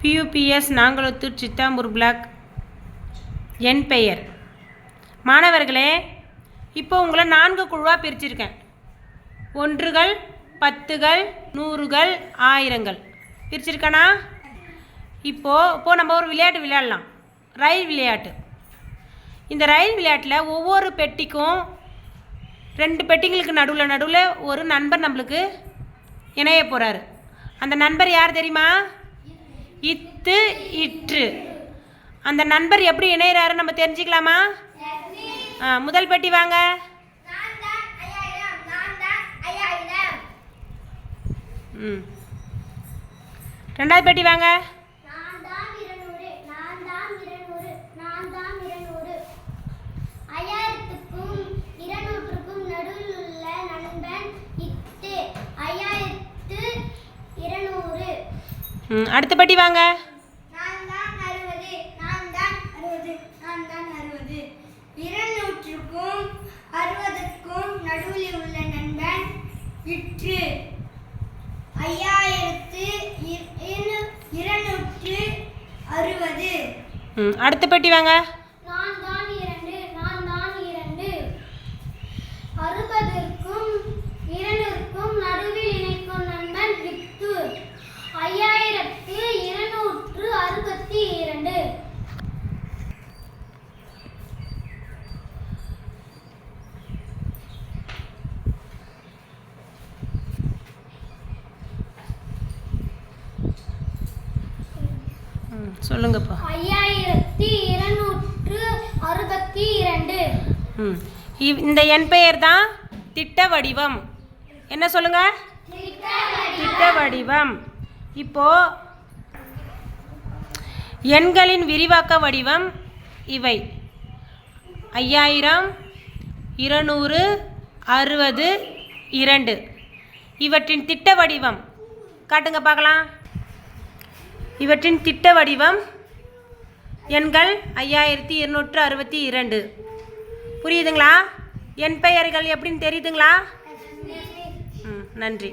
PUPS நாங்களூத்தூர் Chithambur black. என் பெயர். மாணவர்களே, இப்போ உங்களை 4 குழுவாக பிரிச்சிருக்கேன். 1கள், 10கள், 100கள், 1000கள் பிரிச்சிருக்கேனா? இப்போது நம்ம ஒரு விளையாட்டு விளையாடலாம். ரயில் விளையாட்டு. இந்த ரயில் விளையாட்டில் ஒவ்வொரு பெட்டிக்கும் 2 பெட்டிங்களுக்கு நடுவில் ஒரு நண்பர் நம்மளுக்கு இணைய போகிறாரு. அந்த நண்பர் யார் தெரியுமா? இத்து இற்று. அந்த நண்பர் எப்படி இணையிறாரு நம்ம தெரிஞ்சுக்கலாமா? முதல் பெட்டி வாங்க. ரெண்டாவது பெட்டி வாங்க. அடுத்த பெட்டி வாங்க. நடுவில் உள்ள நண்பன் இற்று 5260. அடுத்த பெட்டி வாங்க. நான் தான் 2, நான் தான் 2. 60க்கும் 200க்கும் நடுவில் இணைக்கும் நண்பன் இற்று 5262. சொல்லுங்கப்பா. 5262. இந்த என் பெயர் தான் திட்ட வடிவம். என்ன சொல்லுங்க? திட்ட வடிவம். இப்போ எண்களின் விரிவாக்க வடிவம் இவை 5000, 200, 60, 2. இவற்றின் திட்ட வடிவம் காட்டுங்க பார்க்கலாம். இவற்றின் திட்ட வடிவம் எண்கள் 5262. புரியுதுங்களா? என் பெயர்கள் எப்படின்னு தெரியுதுங்களா? நன்றி.